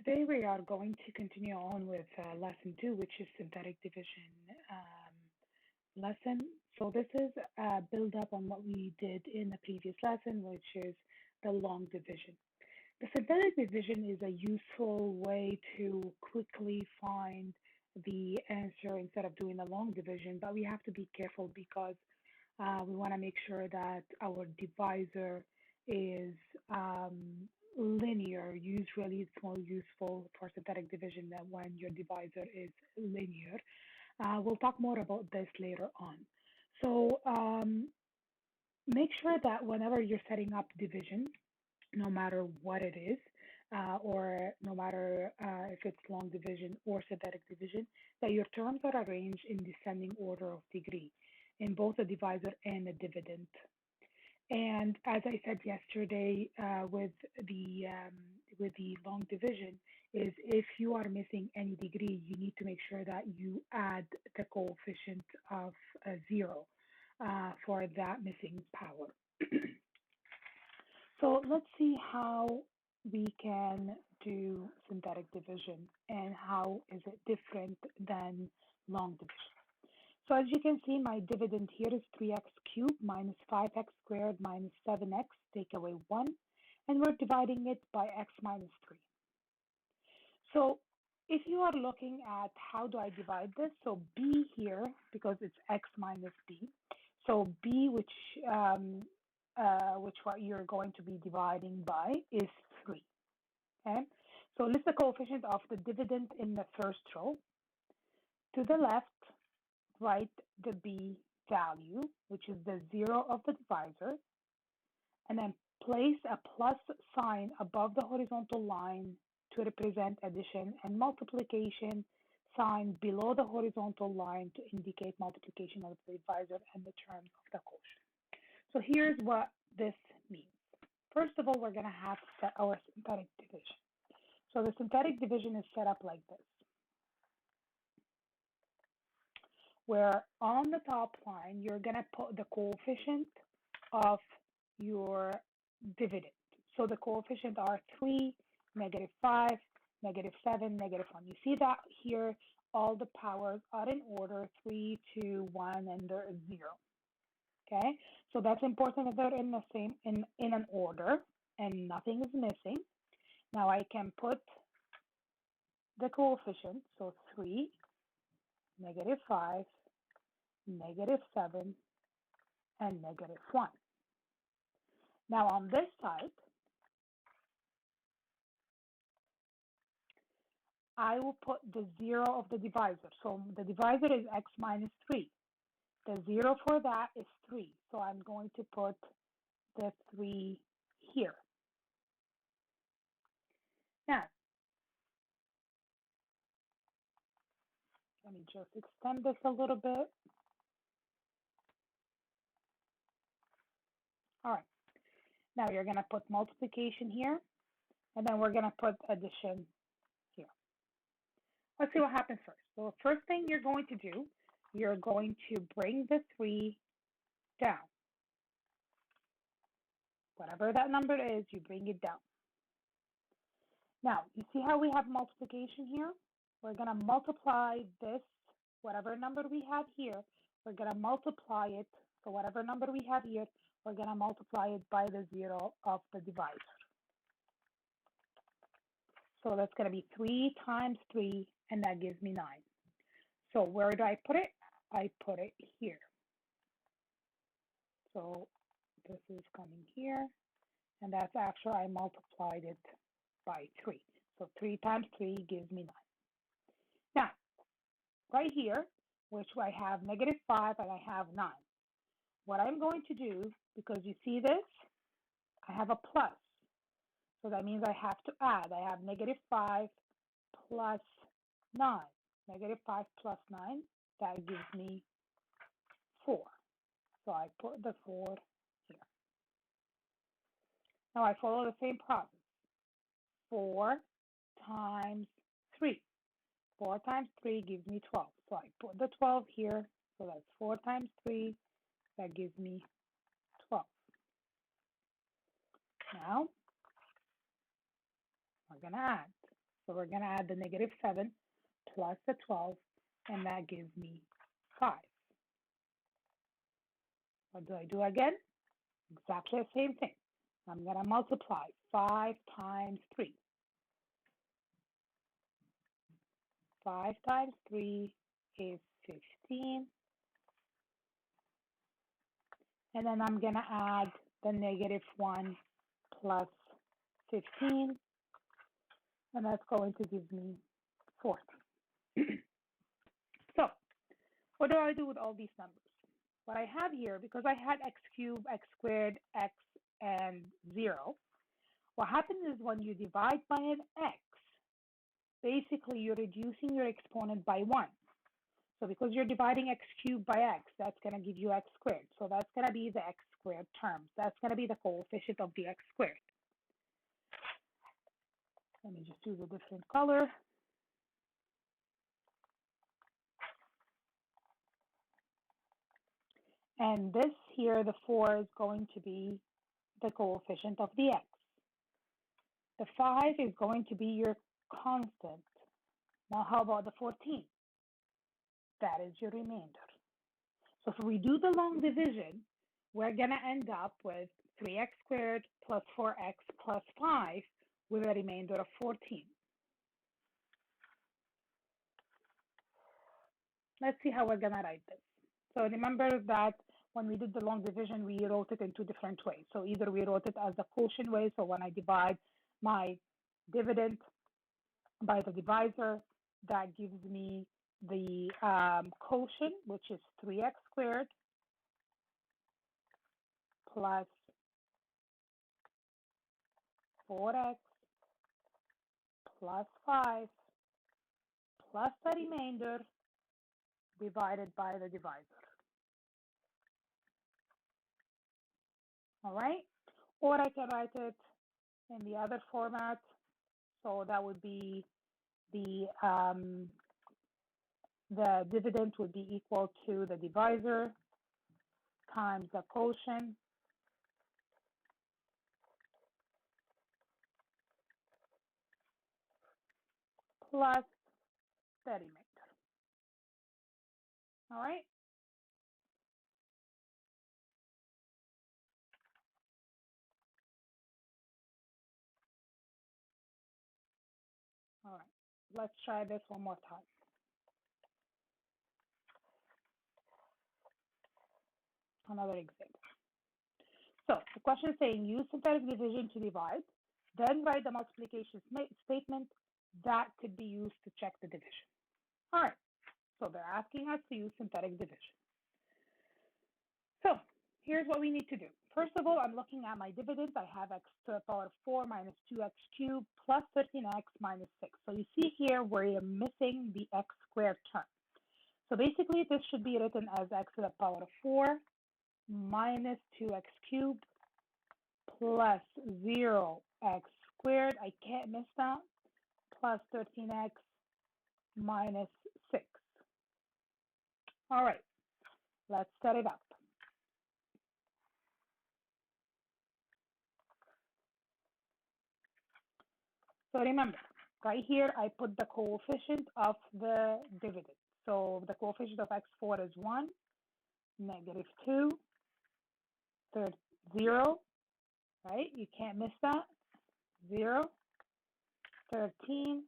today we are going to continue on with lesson 2, which is synthetic division lesson. So this is a build up on what we did in the previous lesson, which is the long division. The synthetic division is a useful way to quickly find the answer instead of doing a long division, but we have to be careful because we want to make sure that our divisor is linear. Usually it's more useful for synthetic division than when your divisor is linear. We'll talk more about this later on. So make sure that whenever you're setting up division, no matter what it is, or no matter if it's long division or synthetic division, that your terms are arranged in descending order of degree in both the divisor and the dividend. And as I said yesterday, with the long division, is if you are missing any degree, you need to make sure that you add the coefficient of 0 for that missing power. So let's see how we can do synthetic division and how is it different than long division. So as you can see, my dividend here is 3x cubed minus 5x squared minus 7x, take away 1, and we're dividing it by x minus 3. So if you are looking at how do I divide this, so b here, because it's x minus b, so b, which what you're going to be dividing by is 3, okay? So list the coefficient of the dividend in the first row. To the left, write the b value, which is the 0 of the divisor, and then place a plus sign above the horizontal line to represent addition and multiplication sign below the horizontal line to indicate multiplication of the divisor and the terms of the quotient. So here's what this means. First of all, we're going to have to set our synthetic division. So the synthetic division is set up like this, where on the top line, you're going to put the coefficient of your dividend. So the coefficient are 3, negative 5, negative 7, negative 1. You see that here, all the powers are in order, 3, 2, 1, and they're 0. Okay, so that's important that they're in the same, in an order, and nothing is missing. Now I can put the coefficient, so 3, negative 5, negative 7, and negative 1. Now on this side, I will put the 0 of the divisor. So the divisor is x minus 3. The 0 for that is 3. So I'm going to put the 3 here. Now, let me just extend this a little bit. All right. Now you're going to put multiplication here, and then we're going to put addition here. Let's see what happens first. So the first thing you're going to do, you're going to bring the 3 down. Whatever that number is, you bring it down. Now, you see how we have multiplication here? We're going to multiply this, whatever number we have here, we're going to multiply it. So whatever number we have here, we're going to multiply it by the 0 of the divisor. So that's going to be 3 times 3, and that gives me 9. So where do I put it? I put it here. So this is coming here, and that's actually, I multiplied it by 3. So 3 times 3 gives me 9. Now, right here, which I have negative 5 and I have 9. What I'm going to do, because you see this, I have a plus. So that means I have to add. I have negative 5 plus 9. Negative 5 plus 9, that gives me 4. So I put the 4 here. Now I follow the same process. 4 times 3. 4 times 3 gives me 12. So I put the 12 here. So that's 4 times 3. That gives me 12. Now, we're going to add. So we're going to add the negative 7 plus the 12, and that gives me 5. What do I do again? Exactly the same thing. I'm going to multiply 5 times 3. 5 times 3 is 15. And then I'm going to add the negative 1 plus 15. And that's going to give me 40. So what do I do with all these numbers? What I have here, because I had x cubed, x squared, x, and 0, what happens is when you divide by an x, basically you're reducing your exponent by 1. So because you're dividing x cubed by x, that's going to give you x squared. So that's going to be the x squared terms. That's going to be the coefficient of the x squared. Let me just use a different color. And this here, the 4, is going to be the coefficient of the x. The 5 is going to be your constant. Now, how about the 14? That is your remainder. So if we do the long division, we're going to end up with 3x squared plus 4x plus 5 with a remainder of 14. Let's see how we're going to write this. So remember that when we did the long division, we wrote it in 2 different ways. So either we wrote it as the quotient way, so when I divide my dividend by the divisor, that gives me the quotient, which is 3x squared plus 4x plus 5 plus the remainder divided by the divisor. All right? Or I can write it in the other format. So that would be the dividend would be equal to the divisor times the quotient plus the remainder. All right? All right. Let's try this one more time. Another example. So the question is saying use synthetic division to divide, then write the multiplication statement that could be used to check the division. All right. So they're asking us to use synthetic division. So here's what we need to do. First of all, I'm looking at my dividends. I have x to the power of 4 minus 2x cubed plus 13x minus 6. So you see here where you're missing the x squared term. So basically, this should be written as x to the power of 4 minus 2x cubed plus 0x squared. I can't miss that. Plus 13x minus 6. All right, let's set it up. So remember, right here, I put the coefficient of the dividend. So the coefficient of x4 is 1, negative 2, 0, right? You can't miss that. 0, 13,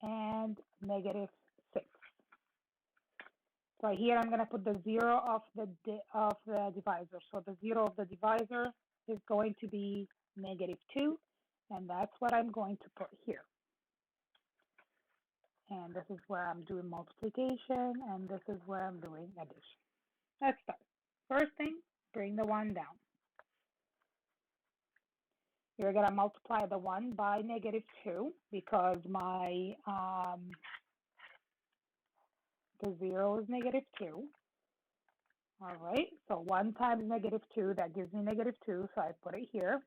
and negative 6. So here I'm going to put the 0 of the divisor. So the 0 of the divisor is going to be negative 2, and that's what I'm going to put here. And this is where I'm doing multiplication, and this is where I'm doing addition. Let's start. First thing, bring the 1 down. You're going to multiply the 1 by negative 2 because my the 0 is negative 2. All right, so 1 times negative 2, that gives me negative 2, so I put it here.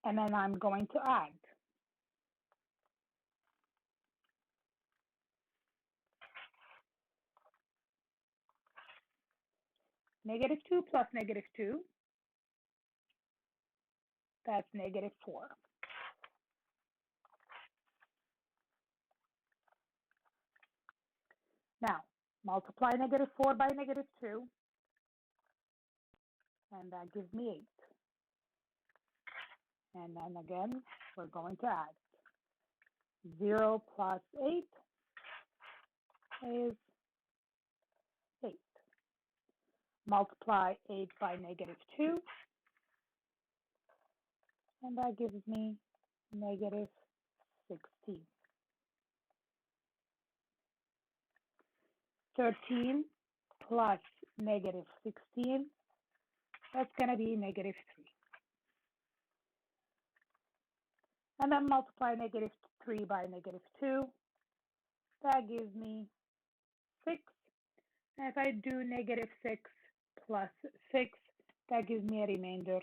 And then I'm going to add. Negative 2 plus negative 2, that's negative 4. Now, multiply -4 by -2, and that gives me 8. And then again, we're going to add. 0 plus 8 is 8. Multiply 8 by -2, and that gives me -16. 13 plus -16, that's going to be -3. And then multiply -3 by -2, that gives me 6. And if I do -6 plus 6, that gives me a remainder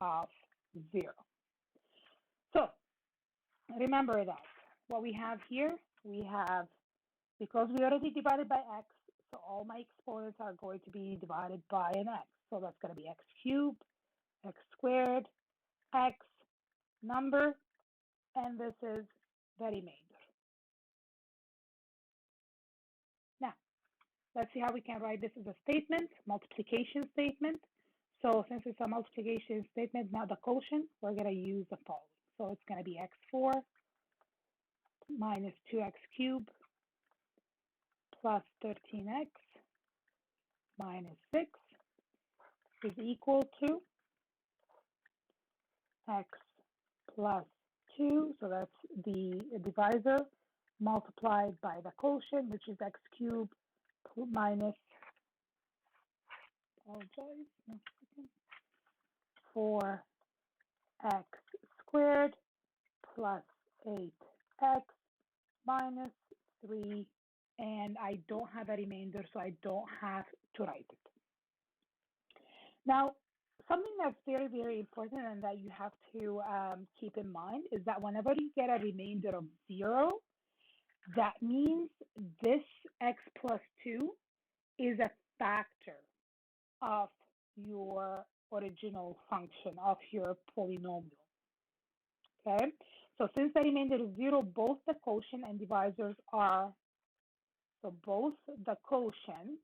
of 0. So remember that what we have here, we have, because we already divided by x, so all my exponents are going to be divided by an x. So that's going to be x cubed, x squared, x number, and this is the remainder. Now, let's see how we can write this as a statement, multiplication statement. So since it's a multiplication statement, not the quotient, we're going to use the following. So it's going to be x4 minus 2x cubed plus 13x minus 6 is equal to x plus 2, so that's the divisor, multiplied by the quotient, which is x cubed minus 4x squared plus 8x minus 3, and I don't have a remainder, so I don't have to write it. Now, something that's very, very important and that you have to keep in mind is that whenever you get a remainder of 0, that means this x plus 2 is a factor of your original function, of your polynomial. Okay, so since the remainder is 0, both the quotient and divisors are, so both the quotient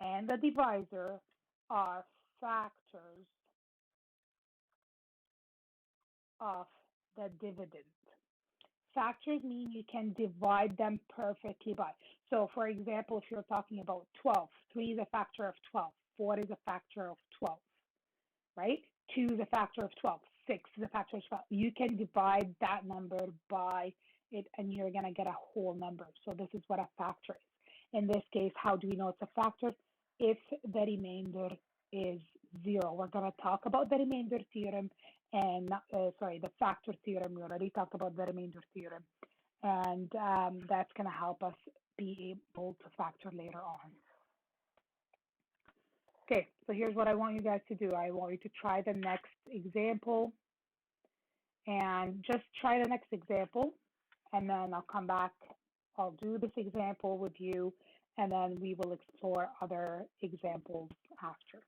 and the divisor are factors of the dividend. Factors mean you can divide them perfectly by. So for example, if you're talking about 12, 3 is a factor of 12, 4 is a factor of 12, right? 2 is a factor of 12, 6 is a factor of 12. You can divide that number by it and you're going to get a whole number. So this is what a factor is. In this case, how do we know it's a factor? If the remainder is 0. We're going to talk about the remainder theorem and, the factor theorem. We already talked about the remainder theorem. And that's going to help us be able to factor later on. Okay, so here's what I want you guys to do. I want you to try the next example. And just try the next example. And then I'll come back. I'll do this example with you. And then we will explore other examples after.